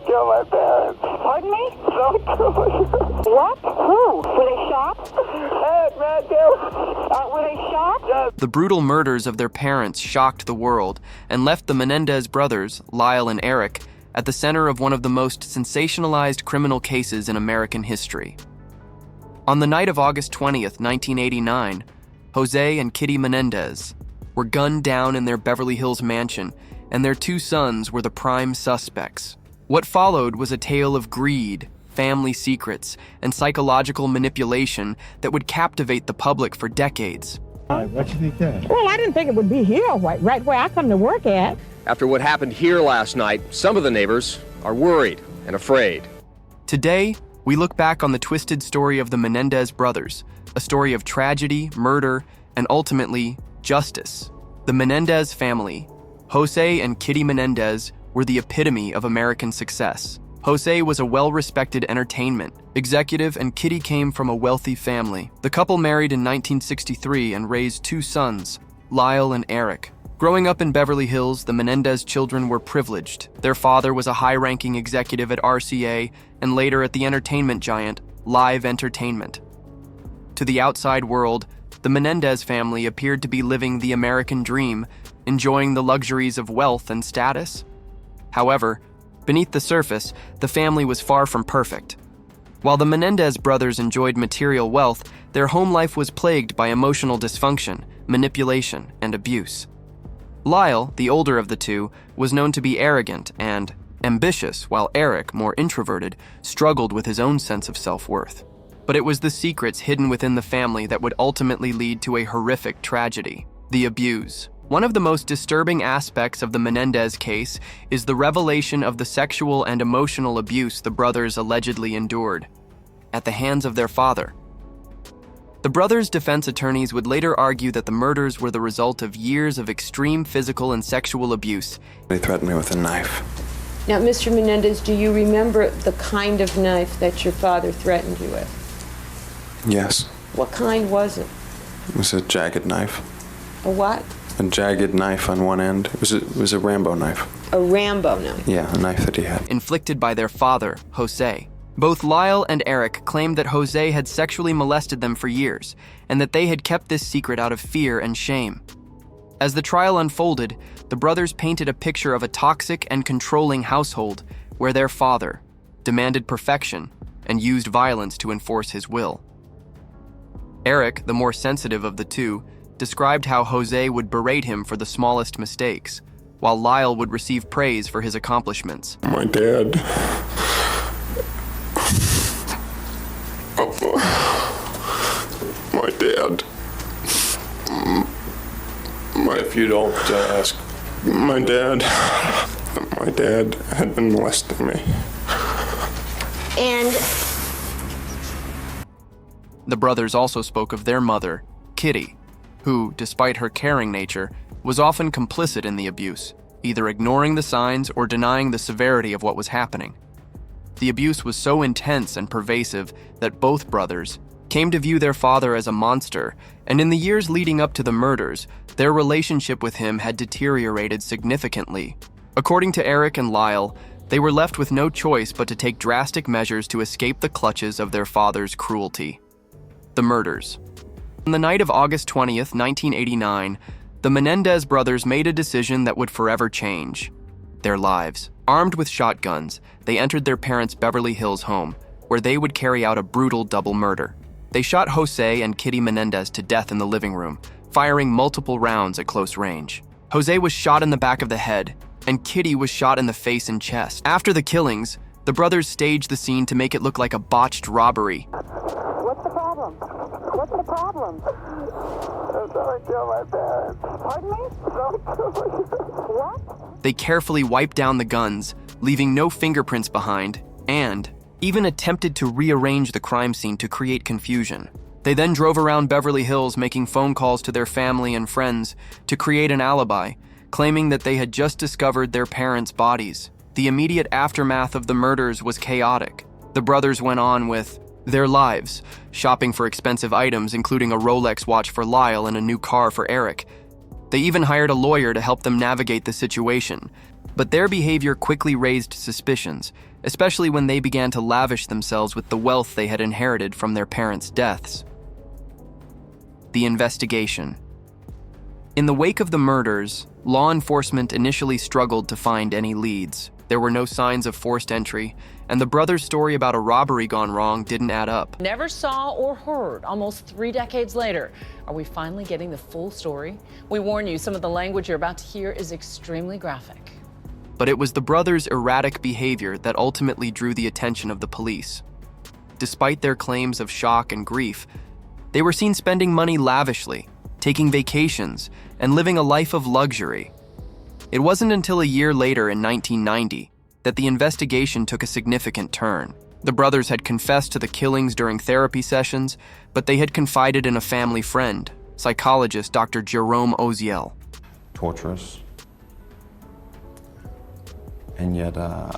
to kill my parents. Pardon me? Don't do it. What? Who? Were they shot? Erik Menendez. Were they shot? Yes. The brutal murders of their parents shocked the world and left the Menendez brothers, Lyle and Erik, at the center of one of the most sensationalized criminal cases in American history. On the night of August 20th, 1989, Jose and Kitty Menendez were gunned down in their Beverly Hills mansion, and their two sons were the prime suspects. What followed was a tale of greed, family secrets, and psychological manipulation that would captivate the public for decades. What you think that? Well, I didn't think it would be here, right where I come to work at. After what happened here last night, some of the neighbors are worried and afraid. Today, we look back on the twisted story of the Menendez brothers, a story of tragedy, murder, and ultimately, justice. The Menendez family, Jose and Kitty Menendez, were the epitome of American success. Jose was a well-respected entertainment executive, and Kitty came from a wealthy family. The couple married in 1963 and raised two sons, Lyle and Erik. Growing up in Beverly Hills, the Menendez children were privileged. Their father was a high-ranking executive at RCA and later at the entertainment giant, Live Entertainment. To the outside world, the Menendez family appeared to be living the American dream, enjoying the luxuries of wealth and status. However, beneath the surface, the family was far from perfect. While the Menendez brothers enjoyed material wealth, their home life was plagued by emotional dysfunction, manipulation, and abuse. Lyle, the older of the two, was known to be arrogant and ambitious, while Erik, more introverted, struggled with his own sense of self-worth. But it was the secrets hidden within the family that would ultimately lead to a horrific tragedy: the abuse. One of the most disturbing aspects of the Menendez case is the revelation of the sexual and emotional abuse the brothers allegedly endured at the hands of their father. The brothers' defense attorneys would later argue that the murders were the result of years of extreme physical and sexual abuse. They threatened me with a knife. Now, Mr. Menendez, do you remember the kind of knife that your father threatened you with? Yes. What kind was it? It was a jagged knife. A what? A jagged knife on one end. It was a Rambo knife. A Rambo knife? Yeah, a knife that he had. Inflicted by their father, Jose. Both Lyle and Erik claimed that Jose had sexually molested them for years, and that they had kept this secret out of fear and shame. As the trial unfolded, the brothers painted a picture of a toxic and controlling household where their father demanded perfection and used violence to enforce his will. Erik, the more sensitive of the two, described how Jose would berate him for the smallest mistakes, while Lyle would receive praise for his accomplishments. My dad. My dad. If you don't ask, my dad had been molesting me. And The brothers also spoke of their mother, Kitty, who, despite her caring nature, was often complicit in the abuse, either ignoring the signs or denying the severity of what was happening. The abuse was so intense and pervasive that both brothers came to view their father as a monster, and in the years leading up to the murders, their relationship with him had deteriorated significantly. According to Erik and Lyle, they were left with no choice but to take drastic measures to escape the clutches of their father's cruelty. The murders. On the night of August 20th, 1989, the Menendez brothers made a decision that would forever change their lives. Armed with shotguns, they entered their parents' Beverly Hills home, where they would carry out a brutal double murder. They shot Jose and Kitty Menendez to death in the living room, firing multiple rounds at close range. Jose was shot in the back of the head, and Kitty was shot in the face and chest. After the killings, the brothers staged the scene to make it look like a botched robbery. What's the problem? What's the problem? Don't kill my parents. Pardon me? Don't do it. What? They carefully wiped down the guns, leaving no fingerprints behind, and even attempted to rearrange the crime scene to create confusion. They then drove around Beverly Hills making phone calls to their family and friends to create an alibi, claiming that they had just discovered their parents' bodies. The immediate aftermath of the murders was chaotic. The brothers went on with their lives, shopping for expensive items, including a Rolex watch for Lyle and a new car for Erik. They even hired a lawyer to help them navigate the situation, But their behavior quickly raised suspicions, especially when they began to lavish themselves with the wealth they had inherited from their parents' deaths. The investigation. In the wake of the murders, law enforcement initially struggled to find any leads. There were no signs of forced entry, and the brothers' story about a robbery gone wrong didn't add up. Never saw or heard almost 3 decades later. Are we finally getting the full story? We warn you, some of the language you're about to hear is extremely graphic. But it was the brothers' erratic behavior that ultimately drew the attention of the police. Despite their claims of shock and grief, they were seen spending money lavishly, taking vacations, and living a life of luxury. It wasn't until a year later in 1990 that the investigation took a significant turn. The brothers had confessed to the killings during therapy sessions, but they had confided in a family friend, psychologist Dr. Jerome Oziel. Torturous. And yet, I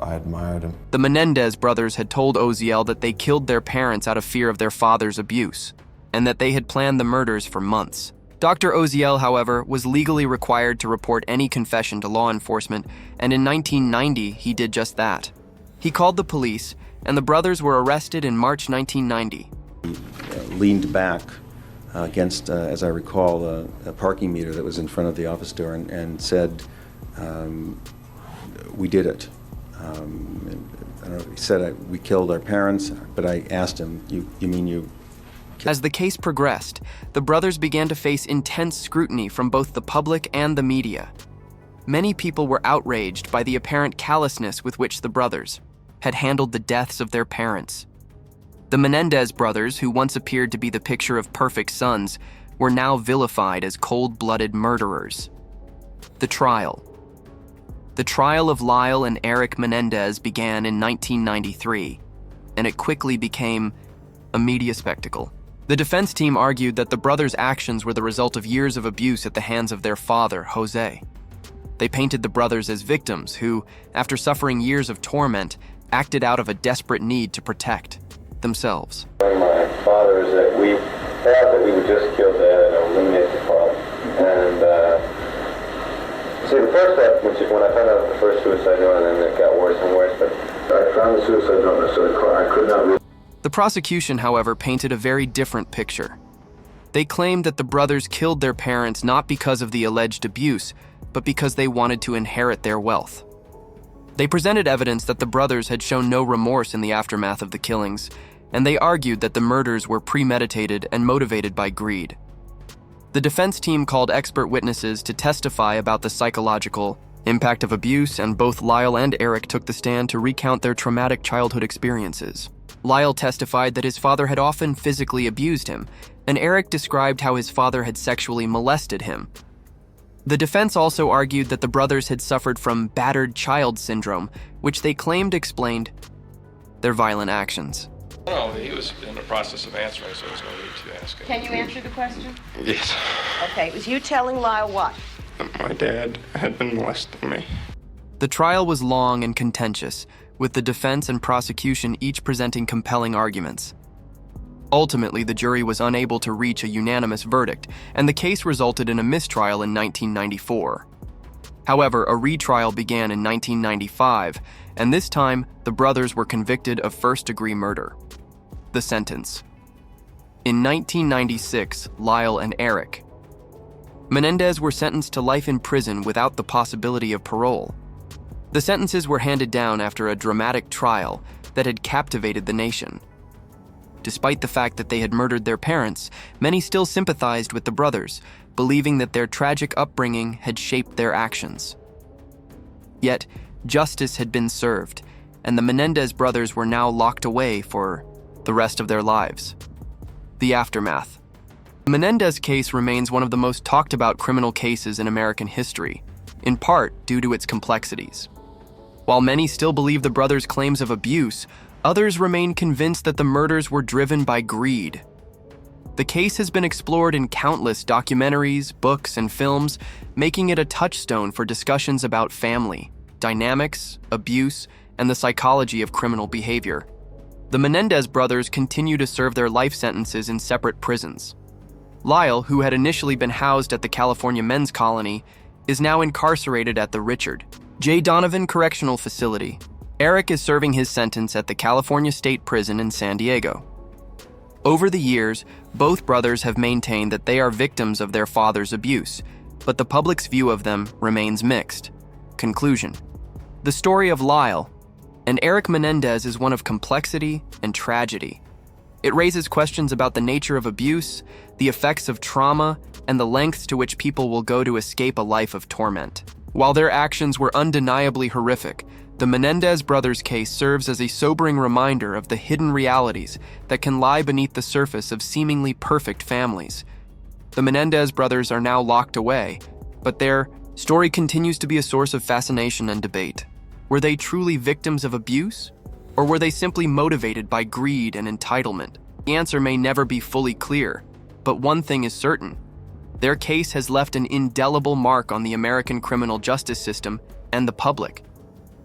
admired him. The Menendez brothers had told Oziel that they killed their parents out of fear of their father's abuse, and that they had planned the murders for months. Dr. Oziel, however, was legally required to report any confession to law enforcement, and in 1990, he did just that. He called the police, and the brothers were arrested in March 1990. He leaned back against, as I recall, a parking meter that was in front of the office door and said, we did it. I don't know, he said, we killed our parents, but I asked him, you mean you... As the case progressed, the brothers began to face intense scrutiny from both the public and the media. Many people were outraged by the apparent callousness with which the brothers had handled the deaths of their parents. The Menendez brothers, who once appeared to be the picture of perfect sons, were now vilified as cold-blooded murderers. The trial. The trial of Lyle and Erik Menendez began in 1993, and it quickly became a media spectacle. The defense team argued that the brothers' actions were the result of years of abuse at the hands of their father, Jose. They painted the brothers as victims who, after suffering years of torment, acted out of a desperate need to protect themselves. My father is that we thought that we would just kill Dad and eliminate the problem. And see, the first step, which is when I found out the first suicide note, and then it got worse and worse, but I found the suicide note, so I could not read. The prosecution, however, painted a very different picture. They claimed that the brothers killed their parents not because of the alleged abuse, but because they wanted to inherit their wealth. They presented evidence that the brothers had shown no remorse in the aftermath of the killings, and they argued that the murders were premeditated and motivated by greed. The defense team called expert witnesses to testify about the psychological impact of abuse, and both Lyle and Erik took the stand to recount their traumatic childhood experiences. Lyle testified that his father had often physically abused him, and Erik described how his father had sexually molested him. The defense also argued that the brothers had suffered from battered child syndrome, which they claimed explained their violent actions. No, he was in the process of answering, so there's no need to ask him. Can you answer the question? Yes. Okay, it was you telling Lyle what? My dad had been molesting me. The trial was long and contentious, with the defense and prosecution each presenting compelling arguments. Ultimately, the jury was unable to reach a unanimous verdict, and the case resulted in a mistrial in 1994. However, a retrial began in 1995, and this time, the brothers were convicted of first-degree murder. The sentence. In 1996, Lyle and Erik Menendez were sentenced to life in prison without the possibility of parole. The sentences were handed down after a dramatic trial that had captivated the nation. Despite the fact that they had murdered their parents, many still sympathized with the brothers, believing that their tragic upbringing had shaped their actions. Yet, justice had been served, and the Menendez brothers were now locked away for the rest of their lives. The aftermath. The Menendez case remains one of the most talked about criminal cases in American history, in part due to its complexities. While many still believe the brothers' claims of abuse, others remain convinced that the murders were driven by greed. The case has been explored in countless documentaries, books, and films, making it a touchstone for discussions about family, dynamics, abuse, and the psychology of criminal behavior. The Menendez brothers continue to serve their life sentences in separate prisons. Lyle, who had initially been housed at the California Men's Colony, is now incarcerated at the Richard J. Donovan Correctional Facility. Erik is serving his sentence at the California State Prison in San Diego. Over the years, both brothers have maintained that they are victims of their father's abuse, but the public's view of them remains mixed. Conclusion: the story of Lyle and Erik Menendez is one of complexity and tragedy. It raises questions about the nature of abuse, the effects of trauma, and the lengths to which people will go to escape a life of torment. While their actions were undeniably horrific, the Menendez brothers' case serves as a sobering reminder of the hidden realities that can lie beneath the surface of seemingly perfect families. The Menendez brothers are now locked away, but their story continues to be a source of fascination and debate. Were they truly victims of abuse? Or were they simply motivated by greed and entitlement? The answer may never be fully clear, but one thing is certain: their case has left an indelible mark on the American criminal justice system and the public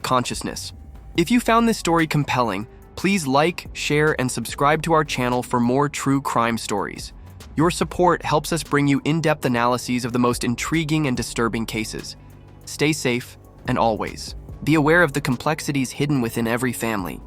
consciousness. If you found this story compelling, please like, share, and subscribe to our channel for more true crime stories. Your support helps us bring you in-depth analyses of the most intriguing and disturbing cases. Stay safe, and always be aware of the complexities hidden within every family.